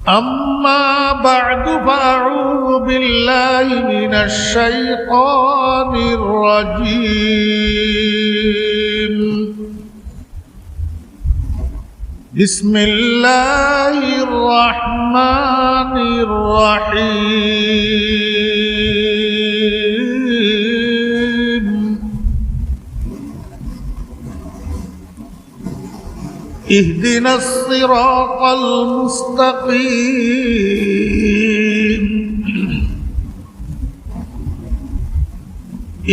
أما بعد فأعوذ بالله من الشيطان الرجيم بسم الله الرحمن الرحيم اهدنا الصراط المستقيم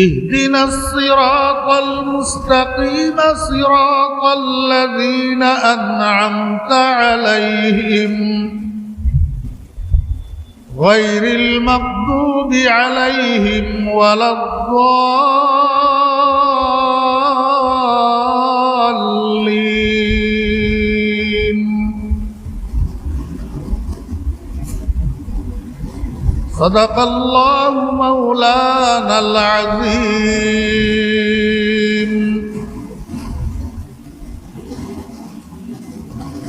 اهدنا الصراط المستقيم صراط الذين أنعمت عليهم غير المغضوب عليهم ولا الضالين صدق الله مولانا العظيم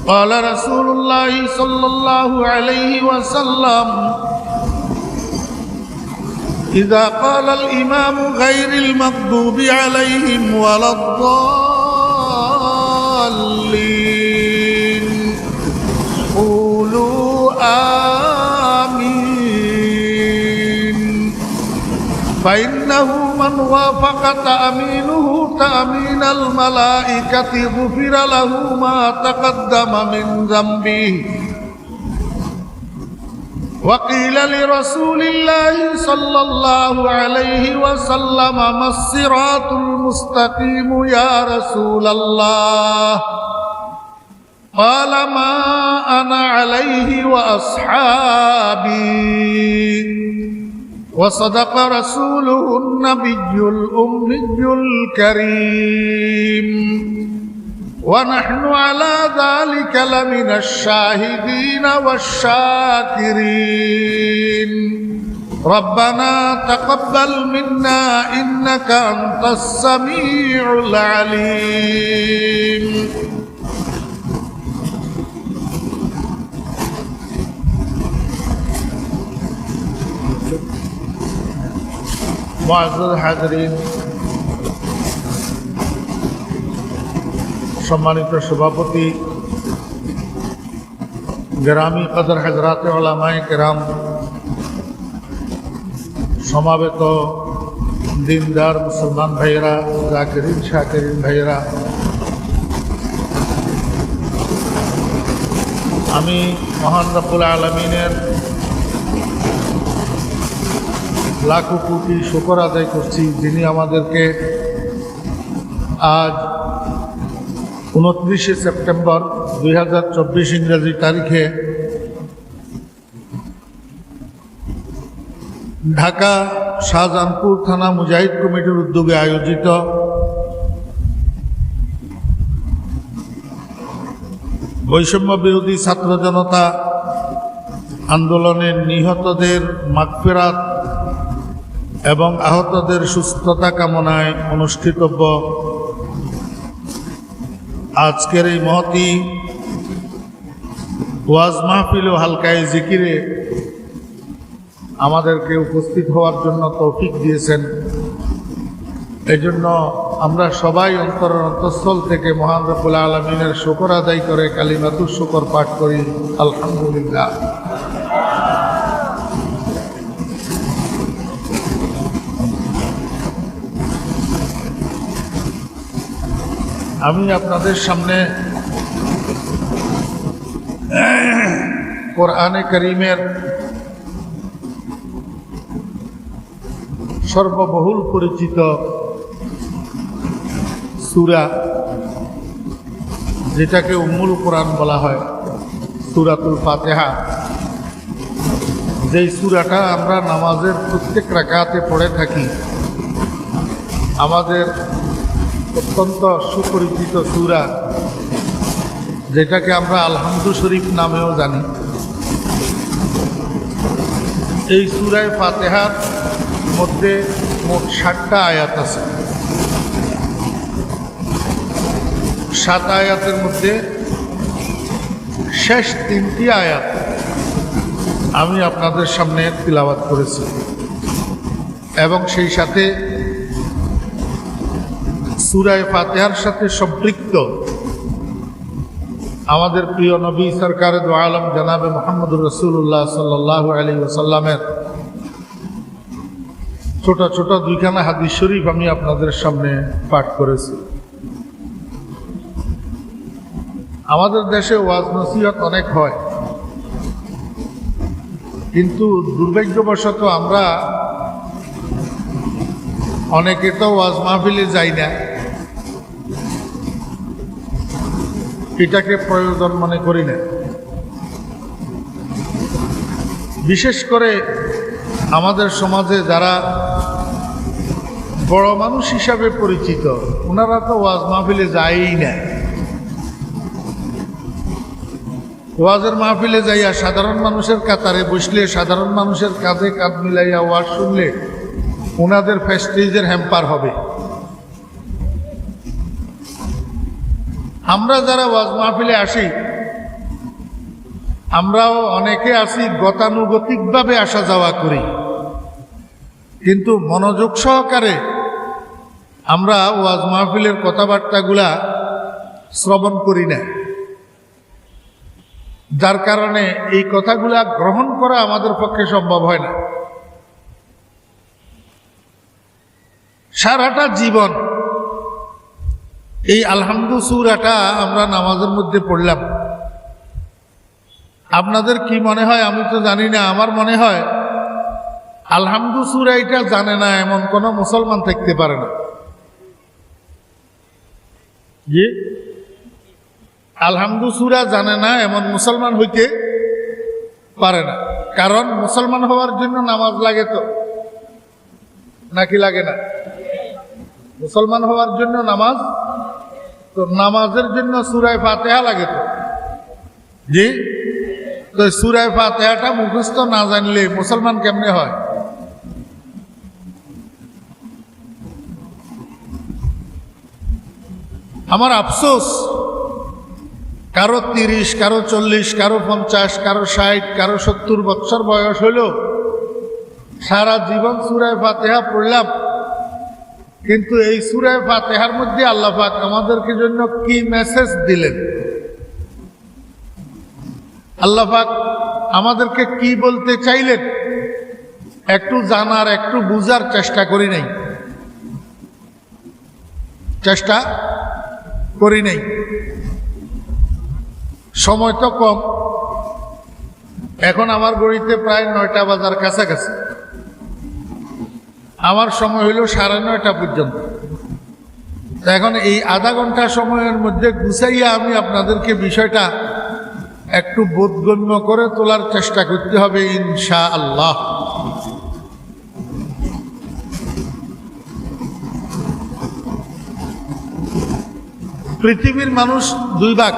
قال رسول الله صلى الله عليه وسلم إذا قال الإمام غير المغضوب عليهم ولا الضالين قولوا آمين فإنه من وافق تأمينه تأمين الملائكة غفر له ما تقدم من ذنبه وقيل لرسول الله صلى الله عليه وسلم ما الصراط المستقيم يا رسول الله قال ما أنا عليه وأصحابي وصدق رسوله النبي الأمي الكريم ونحن على ذلك لمن الشاهدين والشاكرين ربنا تقبل منا إنك أنت السميع العليم মুআজ্জাজ হাজরিন, সম্মানিত সভাপতি, গ্রামী কদর হযরতে উলামায়ে কেরাম, সমাবেত দিনদার মুসলমান ভাইয়েরা, জাকিরিন শাকিরিন ভাইয়েরা, আমি মহান রব্বুল আলামিনের লাখো কোটি শুকর আদায় করছি, যিনি আমাদেরকে আজ 29 সেপ্টেম্বর 2024 ইংরেজি তারিখে ঢাকা শাহজাহানপুর থানা মুজাহিদ কমিটির উদ্যোগে আয়োজিত বৈষম্য বিরোধী ছাত্র জনতা আন্দোলনের নিহতদের মাগফিরাত এবং আহতদের সুস্থতা কামনায় অনুষ্ঠিতব্য আজকের এই মহতি ওয়াজ মাহফিল ও হালকায়ে জিকিরে আমাদেরকে উপস্থিত হওয়ার জন্য তৌফিক দিয়েছেন। এজন্য আমরা সবাই অন্তরের অন্তঃস্থল থেকে মহান রব্বুল আলামিনের শুকর আদায় করে কালিমাতুশ শুকর পাঠ করি, আলহামদুলিল্লাহ। আমি আপনাদের সামনে কোরআনে কারীমের সর্ববহুল পরিচিত সূরা, যেটাকে উম্মুল কোরআন বলা হয়, সূরাতুল ফাতিহা, যেই সূরাটা আমরা নামাজের প্রত্যেক রাকাতে পড়ে থাকি, আমাদের অত্যন্ত সুপরিচিত সূরা, যেটাকে আমরা আলহামদু শরীফ নামেও জানি। এই সূরায়ে ফাতিহার মধ্যে মোট 60টা আয়াত আছে। 7 আয়াতের মধ্যে শেষ 3টি আয়াত আমি আপনাদের সামনে তিলাওয়াত করেছি এবং সেই সাথে সূরা ফাতিহার সাথে সম্পৃক্ত আমাদের প্রিয় নবী সরকারে দো আলম জনাবে মুহাম্মদুর রাসূলুল্লাহ সাল্লাল্লাহু আলাইহি ওয়াসাল্লামের ছোট ছোট দুইখানা হাদিস শরীফ আমি আপনাদের সামনে পাঠ করেছি। আমাদের দেশে ওয়াজ নসিহত অনেক হয়, কিন্তু দুর্ভাগ্যবশত আমরা অনেকে তো ওয়াজ মাহফিলে যাই না, এটাকে প্রয়োজন মনে করি না। বিশেষ করে আমাদের সমাজে যারা বড় মানুষ হিসাবে পরিচিত, ওনারা তো ওয়াজ মাহফিলে যায়ই না। ওয়াজের মাহফিলে যাইয়া সাধারণ মানুষের কাতারে বসলে, সাধারণ মানুষের কাঁধে কাঁধ মিলাইয়া ওয়াজ শুনলে ওনাদের প্রেস্টিজের হ্যাম্পার হবে। আমরা যারা ওয়াজ মাহফিলে আসি, আমরাও অনেকে আসি গতানুগতিকভাবে আসা যাওয়া করি, কিন্তু মনোযোগ সহকারে আমরা ওয়াজ মাহফিলের কথাবার্তাগুলা শ্রবণ করি না, যার কারণে এই কথাগুলা গ্রহণ করা আমাদের পক্ষে সম্ভব হয় না। সারাটা জীবন এই আলহামদু সূরাটা আমরা নামাজের মধ্যে পড়লাম। আপনাদের কি মনে হয় আমি তো জানি না, আমার মনে হয় আলহামদু সূরা এটা জানে না এমন কোন মুসলমান থাকতে পারে না। জি, আলহামদু সূরা জানে না এমন মুসলমান হইতে পারে না। কারণ মুসলমান হওয়ার জন্য নামাজ লাগে তো, নাকি লাগে না? মুসলমান হওয়ার জন্য নামাজ, তো নামাজের জন্য সূরা ফাতিহা লাগে তো। জি, তো সূরা ফাতিহাটা মুখস্থ না জানলে মুসলমান কেমনে হয়? আমার আফসোস, কারো 30, কারো 40, কারো 50, কারো 60, কারো 70 বছর বয়স হইল, সারা জীবন সূরা ফাতিহা পড়লাম, কিন্তু এই সূরা ফাতিহার মধ্যে আল্লাহ পাক আমাদেরকে জন্য কি মেসেজ দিলেন, আল্লাহ পাক আমাদেরকে কি বলতে চাইলেন, একটু জানার, একটু বুঝার চেষ্টা করি নাই, চেষ্টা করি নাই। সময় তো কম, এখন আমার ঘড়িতে প্রায় 9টা বাজার কাছাকাছি, আমার সময় হইল 9:30 পর্যন্ত। এখন এই আধা ঘন্টা সময়ের মধ্যে গুছাইয়া আমি আপনাদেরকে বিষয়টা একটু বোধগম্য করে তোলার চেষ্টা করতে হবে ইনশাআল্লাহ। পৃথিবীর মানুষ দুই ভাগ,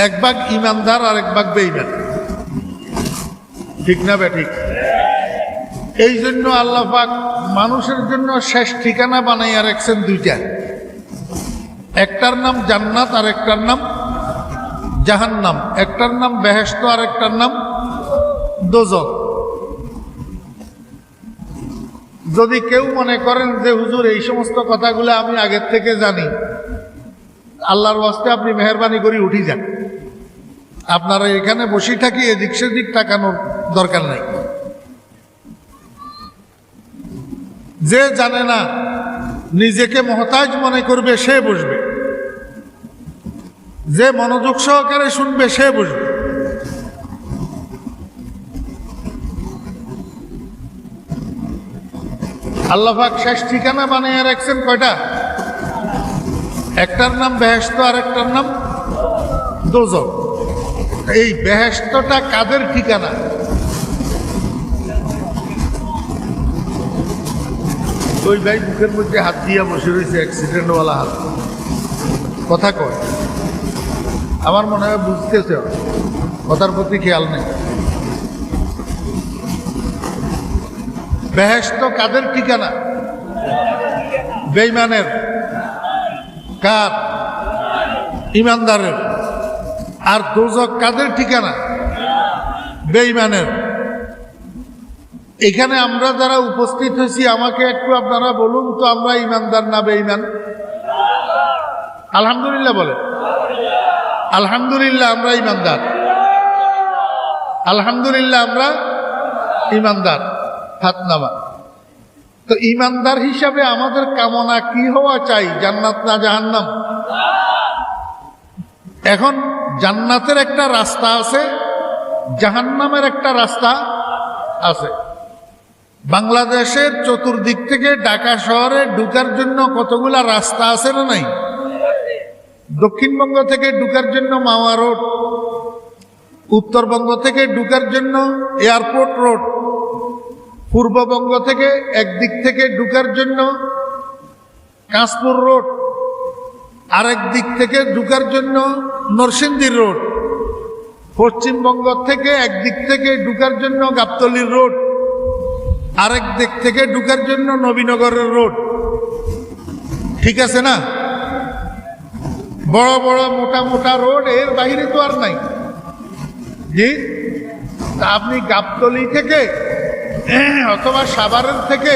এক ভাগ ইমানদার আর এক ভাগ বেঈমান, ঠিক না বেঠিক? এই জন্য আল্লাহ পাক মানুষের জন্য শেষ ঠিকানা বানাইয়া রাখছেন দুইটা, একটার নাম জান্নাত আর একটার নাম জাহান্নাম, একটার নাম বেহেশত আর একটার নাম দোজখ। যদি কেউ মনে করেন যে হুজুর এই সমস্ত কথাগুলো আমি আগের থেকে জানি, আল্লাহর ওয়াস্তে আপনি মেহরবানি করে উঠি যান, আপনারা এখানে বসে থাকি, এদিক সেদিক তাকানোর দরকার নাই। যে জানে না, নিজেকে মহতাজ মনে করবে, সে বসবে, যে মনোযোগ সহকারে শুনবে সে বসবে। আল্লাহ পাক শেষ ঠিকানা বানিয়ে রাখছেন কয়টা? একটার নাম বেহেশত আর একটার নাম দোজখ। এই বেহেশতটা কাদের ঠিকানা? ওই ভাই মুখের মধ্যে হাত দিয়া বসে রয়েছে, অ্যাক্সিডেন্টওয়ালা হাত, কথা কয়, আমার মনে হয় বুঝতেছে, কথার প্রতি খেয়াল নেই। বেহেশত কাদের ঠিকানা? বেঈমানের। কার? ইমানদারের। আর দোজখ কাদের ঠিকানা? বেঈমানের। এখানে আমরা যারা উপস্থিত হয়েছি আমাকে একটু আপনারা বলুন তো, আমরা ইমানদার না বেঈমান? আলহামদুলিল্লাহ বলে। আলহামদুলিল্লাহ আমরা ইমানদার। আলহামদুলিল্লাহ আমরা ইমানদার। হাত নামা। তো ইমানদার হিসাবে আমাদের কামনা কি হওয়া চাই? জান্নাত না জাহান্নাম? এখন জান্নাতের একটা রাস্তা আছে, জাহান্নামের একটা রাস্তা আছে। বাংলাদেশের চতুর্দিক থেকে ঢাকা শহরে ঢুকার জন্য কতগুলা রাস্তা আছে না নাই? দক্ষিণবঙ্গ থেকে ঢুকার জন্য মাওয়া রোড, উত্তরবঙ্গ থেকে ঢুকার জন্য এয়ারপোর্ট রোড, পূর্ববঙ্গ থেকে একদিক থেকে ঢুকার জন্য কাশপুর রোড, আরেক দিক থেকে ঢুকার জন্য নরসিংদী রোড, পশ্চিমবঙ্গ থেকে একদিক থেকে ঢুকার জন্য গাবতলী রোড, আরেক দিক থেকে ঢুকার জন্য নবীনগরের রোড। ঠিক আছে না? বড় বড় মোটা মোটা রোড, এর বাইরে তো আর নাই। জি, আপনি গাবতলী থেকে অথবা সাভারের থেকে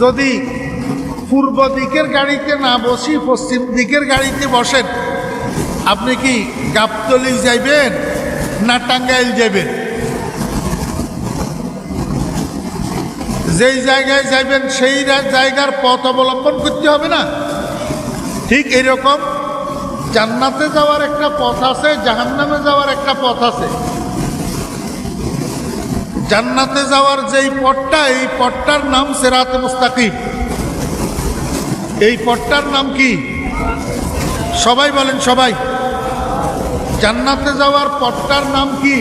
যদি পূর্ব দিকের গাড়িতে না বসি পশ্চিম দিকের গাড়িতে বসেন, আপনি কি গাবতলী যাইবেন না টাঙ্গাইল যাবেন? যেই জায়গায় যাইবেন সেই জায়গার পথ অবলম্বন করতে হবে না? ঠিক এরকম জান্নাতে যাওয়ার একটা পথ আছে, জাহান্নামে যাওয়ার একটা পথ আছে। জান্নাতে যাওয়ার যেই পথটা, এই পথটার নাম সিরাতে মুস্তাকিম। এই পথটার নাম কি? সবাই বলেন, সবাই। জান্নাতে যাওয়ার পথটার নাম কি?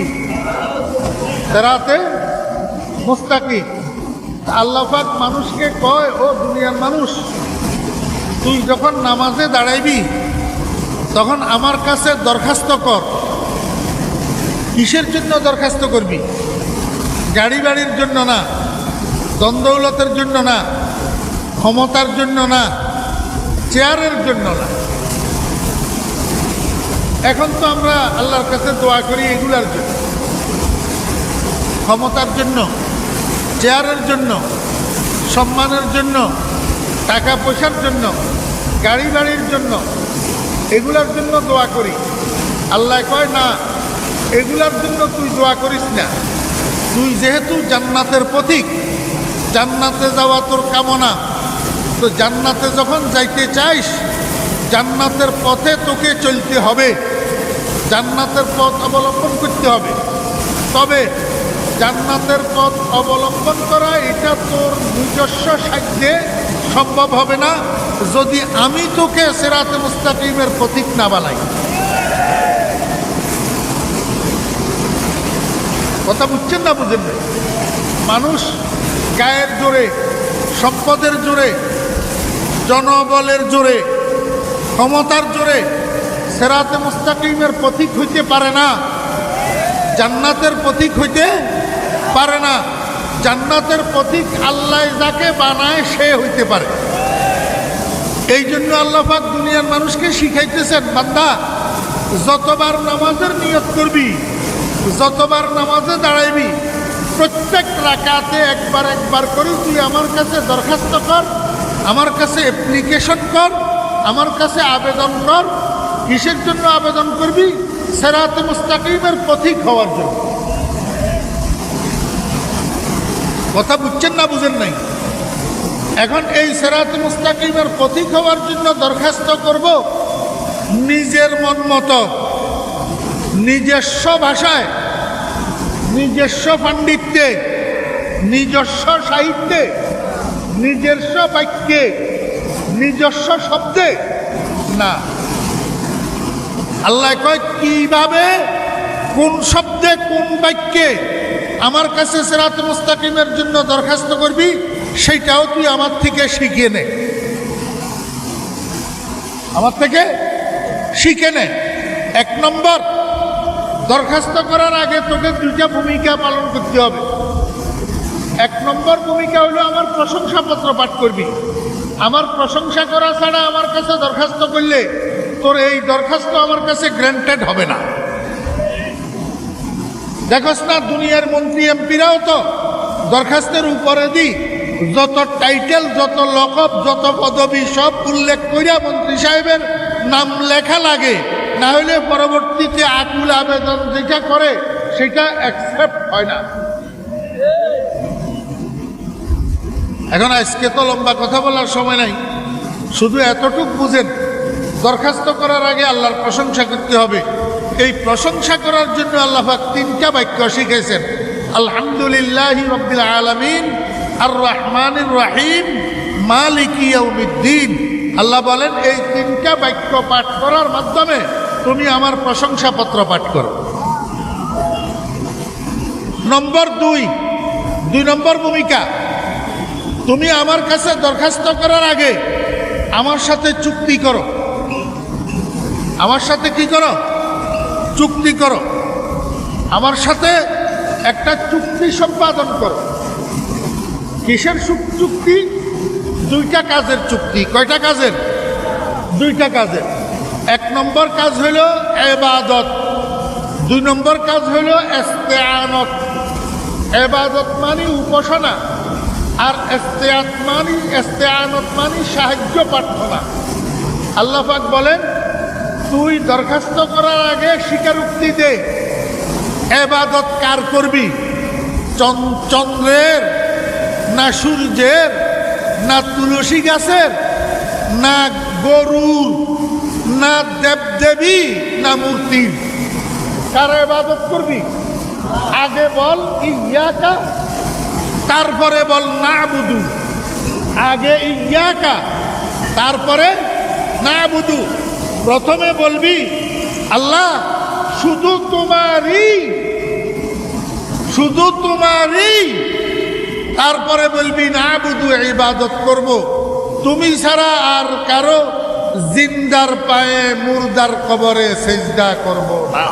সিরাতে মুস্তাকিম। আল্লাহ পাক মানুষকে কয়, ও দুনিয়ার মানুষ, তুই যখন নামাজে দাঁড়াইবি তখন আমার কাছে দরখাস্ত কর। কিসের জন্য দরখাস্ত করবি? গাড়ি বাড়ির জন্য না, দ্বন্দ্বলতের জন্য না, ক্ষমতার জন্য না, চেয়ারের জন্য না। এখন তো আমরা আল্লাহর কাছে দোয়া করি এগুলার জন্য, ক্ষমতার জন্য, চেয়ারের জন্য, সম্মানের জন্য, টাকা পয়সার জন্য, গাড়ি বাড়ির জন্য, এগুলার জন্য দোয়া করি। আল্লাহ কয় না, এগুলার জন্য তুই দোয়া করিস না। তুই যেহেতু জান্নাতের পথিক, জান্নাতে যাওয়া তোর কামনা, তো জান্নাতে যখন যাইতে চাইস জান্নাতের পথে তোকে চলতে হবে, জান্নাতের পথ অবলম্বন করতে হবে। তবে জান্নাতের পথ অবলম্বন করা এটা তোর নিজস্ব সাধ্যে সম্ভব হবে না যদি আমি তোকে সিরাতে মুস্তাকিমের পথিক না বানাই। কথা বুঝছেন না বুঝেন না? মানুষ গায়ের জোরে, সম্পদের জোরে, জনবলের জোরে, ক্ষমতার জোরে সিরাতে মুস্তাকিমের পথিক হইতে পারে না, জান্নাতের পথিক হইতে পারে না। জান্নাতের পথিক আল্লাহ যাকে বানায় সে হইতে পারে। এই জন্য আল্লাহ পাক দুনিয়ার মানুষকে শিখাইতেছেন, বান্দা যতবার নামাজের নিয়ত করবি, যতবার নামাজে দাঁড়াইবি, প্রত্যেক রাকাতে একবার একবার করে তুই আমার কাছে দরখাস্ত কর, আমার কাছে অ্যাপ্লিকেশন কর, আমার কাছে আবেদন কর। কিসের জন্য আবেদন করবি? সিরাতে মুস্তাকিমের পথিক হওয়ার জন্য। কথা বুঝছেন না বুঝেন নাই? এখন এই সিরাতে মুস্তাকিমের পথিক হওয়ার জন্য দরখাস্ত করব নিজের মন মতো, নিজস্ব ভাষায়, নিজস্ব পাণ্ডিত্যে, নিজস্ব সাহিত্যে, নিজস্ব বাক্যে, নিজস্ব শব্দে না। আল্লাহ কয় কিভাবে, কোন শব্দে, কোন বাক্যে আমার কাছে সিরাতে মুস্তাকিমের জন্য দরখাস্ত করবি সেইটাও তুই আমার থেকে শিখিয়ে নে, আমার থেকে শিখে নে। এক নম্বর, দরখাস্ত করার আগে তোকে দুইটা ভূমিকা পালন করতে হবে। এক নম্বর ভূমিকা হলো আমার প্রশংসাপত্র পাঠ করবি। আমার প্রশংসা করা ছাড়া আমার কাছে দরখাস্ত করলে তোর এই দরখাস্ত আমার কাছে গ্র্যান্টেড হবে না। দেখোস না দুনিয়ার মন্ত্রী এমপিরাও তো দরখাস্তের উপরে দি যত টাইটেল, যত লকব, যত পদবি সব উল্লেখ করিয়া মন্ত্রী সাহেবের নাম লেখা লাগে, না হলে পরবর্তীতে আকুল আবেদন যেটা করে সেটা অ্যাকসেপ্ট হয় না। এখন আজকে তো লম্বা কথা বলার সময় নাই, শুধু এতটুক বুঝেন, দরখাস্ত করার আগে আল্লাহর প্রশংসা করতে হবে। এই প্রশংসা করার জন্য আল্লাহ পাক তিনটা বাক্য শিখেছেন, আলহামদুলিল্লাহি রাব্বিল আলামিন, আর রহমানির রহিম, মালিকি ইয়াউমিদ্দিন। আল্লাহ বলেন এই তিনটা বাক্য পাঠ করার মাধ্যমে তুমি আমার প্রশংসাপত্র পাঠ করো। নম্বর দুই নম্বর ভূমিকা, তুমি আমার কাছে দরখাস্ত করার আগে আমার সাথে চুক্তি করো। আমার সাথে কি করো? চুক্তি করো। আমার সাথে একটা চুক্তি সম্পাদন করো। কিসের চুক্তি? দুইটা কাজের চুক্তি। কয়টা কাজের? দুইটা কাজের। এক নম্বর কাজ হইল ইবাদত, দুই নম্বর কাজ হইল ইস্তেআনত। ইবাদত মানে উপাসনা, আর ইস্তেআনত মানে সাহায্য প্রার্থনা। আল্লাহ পাক বলেন তুই দরখাস্ত করার আগে স্বীকারোক্তি দে, ইবাদত কার করবি? চন্দ্রের, না সূর্যের, না তুলসী গাছের, না গরুর, না দেবদেবী, না মূর্তির? কার ইবাদত করবি? আগে বল ইয়াকা, তারপরে বল নাবুদু। আগে ইয়াকা, তারপরে নাবুদু। প্রথমে বলবি আল্লাহ শুধু তোমারই, শুধু তোমারই। তারপরে বলবি নাবুদু, ইবাদত করব তুমি ছাড়া আর কারো জিন্দার পায়ে মুর্দার কবরে সিজদা করব না।